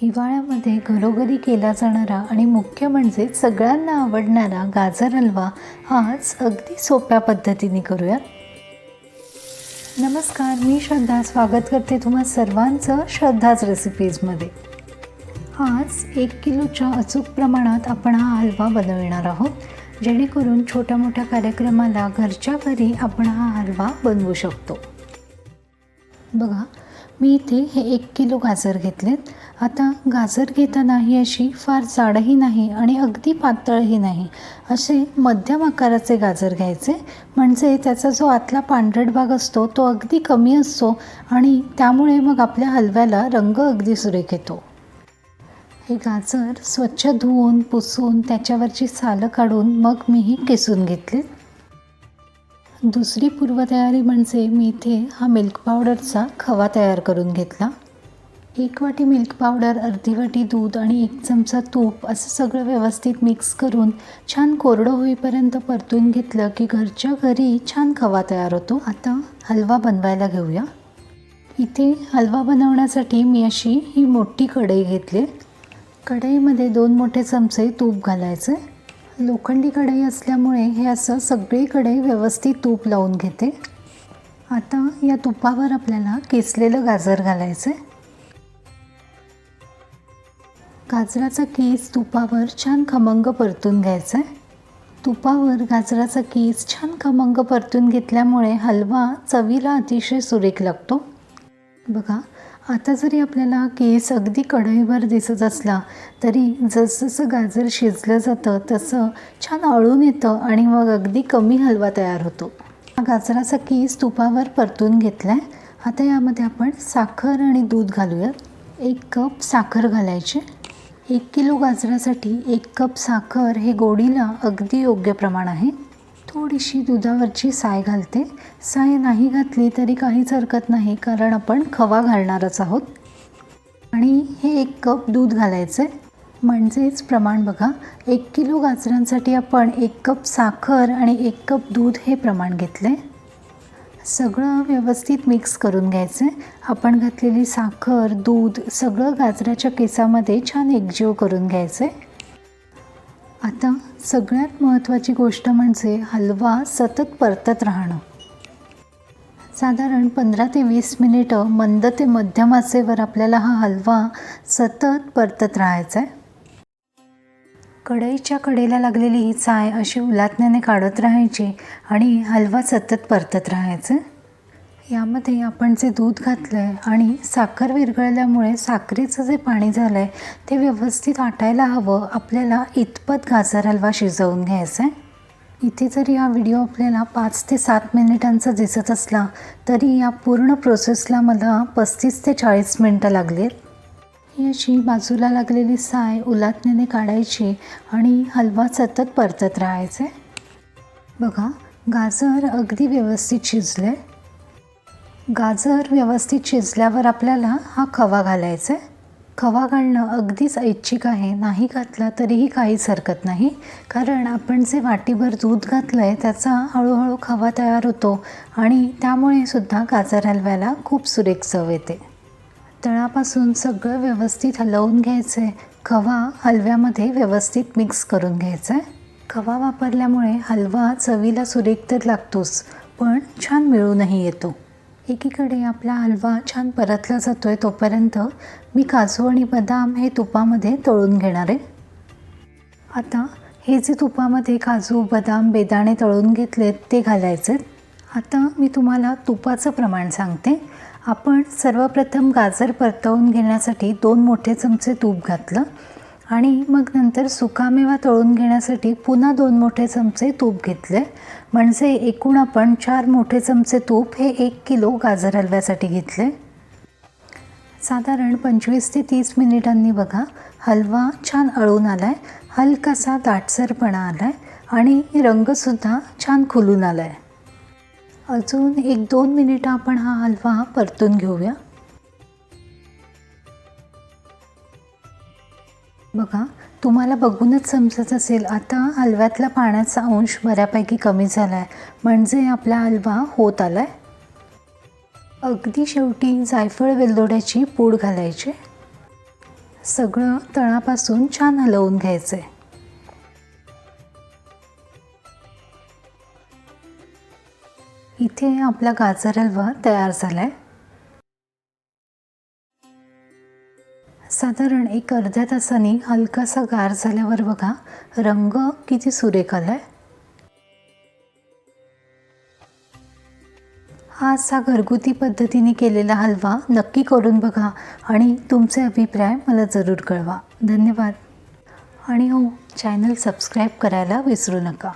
हिवाळ्यामध्ये घरोघरी केला जाणारा आणि मुख्य म्हणजे सगळ्यांना आवडणारा गाजर हलवा आज अगदी सोप्या पद्धतीने करूयात. नमस्कार, मी श्रद्धा स्वागत करते तुम्हा सर्वांचं श्रद्धाच रेसिपीजमध्ये. आज 1 किलोच्या अचूक प्रमाणात आपण हा हलवा बनविणार आहोत, जेणेकरून छोट्या मोठ्या कार्यक्रमाला घरच्या घरी आपण हा हलवा बनवू शकतो. बघा, मी इथे हे 1 किलो गाजर घेतलेत. आता गाजर घेताना ही अशी फार जाडही नाही आणि अगदी पातळही नाही, असे मध्यम आकाराचे गाजर घ्यायचे. म्हणजे त्याचा जो आतला पांढरट भाग असतो तो अगदी कमी असतो आणि त्यामुळे मग आपल्या हलव्याला रंग अगदी सुरेख येतो. हे गाजर स्वच्छ धुवून पुसून त्याच्यावरची सालं काढून मग मी ही किसून घेतली. दुसरी पूर्वतयारी म्हणजे मी इथे हा मिल्क पावडरचा खवा तयार करून घेतला. 1 वाटी मिल्क पावडर, अर्धी वाटी दूध आणि 1 चमचा तूप असं सगळं व्यवस्थित मिक्स करून छान कोरडं होईपर्यंत परतून घेतलं की घरच्या घरी छान खवा तयार होतो. आता हलवा बनवायला घेऊया. इथे हलवा बनवण्यासाठी मी अशी ही मोठी कढई घेतली. कढईमध्ये 2 मोठे चमचे तूप घालायचे. लोखंडी कढई असल्यामुळे हे असं सगळीकडे व्यवस्थित तूप लावून घेते. आता या तुपावर आपल्याला किसलेलं गाजर घालायचं. गाजराचा कीस तुपावर छान खमंग परतून घ्यायचा. तुपावर गाजराचा कीस छान खमंग परतून घेतल्यामुळे हलवा चवीला अतिशय सुरेख लागतो. बघा, आता जरी आपल्याला केस अगदी कढईवर दिसत असला तरी जसजसं गाजर शिजलं जातं तसं छान अळून येतं आणि मग अगदी कमी हलवा तयार होतो. हा गाजराचा कीस तुपावर परतून घेतला आहे. आता यामध्ये आपण साखर आणि दूध घालूयात. 1 कप साखर घालायची. 1 किलो गाजरासाठी 1 कप साखर हे गोडीला अगदी योग्य प्रमाण आहे. थोडीशी दुधावरची साय घालते. साय नाही घातली तरी काहीच हरकत नाही, कारण आपण खवा घालणारच आहोत. आणि हे 1 कप दूध घालायचे. म्हणजेच प्रमाण बघा, 1 किलो गाजरांसाठी आपण 1 कप साखर आणि 1 कप दूध हे प्रमाण घेतले. सगळं व्यवस्थित मिक्स करून घ्यायचे. आपण घातलेली साखर, दूध सगळं गाजराच्या केसामध्ये छान एकजीव करून घ्यायचे. आता सगळ्यात महत्त्वाची गोष्ट म्हणजे हलवा सतत परतत राहणं. साधारण 15 ते 20 मिनिटं मंद ते मध्यम आचेवर आपल्याला हा हलवा सतत परतत राहायचा आहे. कढईच्या कडेला लागलेली ही साय अशी उलाटण्याने काढत राहायची आणि हलवा सतत परतत राहायचं. यामध्ये आपण जे दूध घातलं आहे आणि साखर विरघळल्यामुळे साखरेचं जे पाणी झालं आहे ते व्यवस्थित आटायला हवं. आपल्याला इतपत गाजर हलवा शिजवून घ्यायचा आहे. इथे जरी हा व्हिडिओ आपल्याला 5 ते 7 मिनिटांचा दिसत असला तरी या पूर्ण प्रोसेसला मला 35 ते 40 मिनटं लागली. ही अशी बाजूला लागलेली साय उलाटण्याने काढायची आणि हलवा सतत परतत राहायचे. बघा, गाजर अगदी व्यवस्थित शिजले. गाजर व्यवस्थित शिजल्यावर आपल्याला हा खवा घालायचा आहे. खवा घालणं अगदीच ऐच्छिक आहे. नाही घातला तरीही काहीच हरकत नाही, कारण आपण जे वाटीभर दूध घातलं आहे त्याचा हळूहळू खवा तयार होतो आणि त्यामुळे सुद्धा गाजर हलव्याला खूप सुरेख चव येते. तळापासून सगळं व्यवस्थित हलवून घ्यायचं आहे. खवा हलव्यामध्ये व्यवस्थित मिक्स करून घ्यायचा आहे. खवा वापरल्यामुळे हलवा चवीला सुरेख तर लागतोच, पण छान मिळूनही येतो. एकीकडे आपला हलवा छान परतला जातो आहे तोपर्यंत मी काजू आणि बदाम हे तुपामध्ये तळून घेणार आहे. आता हे जे तुपामध्ये काजू, बदाम, बेदाणे तळून घेतलेत ते घालायचे. आता मी तुम्हाला तुपाचं प्रमाण सांगते. आपण सर्वप्रथम गाजर परतवून घेण्यासाठी 2 मोठे चमचे तूप घातलं आणि मग नंतर सुकामेवा तळून घेण्यासाठी पुन्हा 2 मोठे चमचे तूप घेतले. म्हणजे एकूण आपण 4 मोठे चमचे तूप हे 1 किलो गाजर हलव्यासाठी घेतले. साधारण 25 ते 30 मिनिटांनी बघा, हलवा छान अळून आला आहे. हलकासा दाटसरपणा आला आहे आणि रंगसुद्धा छान खुलून आला आहे. अजून 1-2 मिनिटं आपण हा हलवा परतून घेऊया. बघा, तुम्हाला बघूनच समजत असेल आता हलव्यातला पाण्याचा अंश बऱ्यापैकी कमी झाला आहे, म्हणजे आपला हलवा होत आला आहे. अगदी शेवटी जायफळ वेलदोड्याची पूड घालायची. सगळं तळापासून छान हलवून घ्यायचं आहे. इथे आपला गाजर हलवा तयार झाला आहे. साधारण एक अर्ध्या तासाने हलकासा गार झाल्यावर बघा रंग किती सुरेख आलाय. हा असा घरगुती पद्धतीने केलेला हलवा नक्की करून बघा आणि तुमचे अभिप्राय मला जरूर कळवा. धन्यवाद. आणि हो, चॅनल सबस्क्राईब करायला विसरू नका.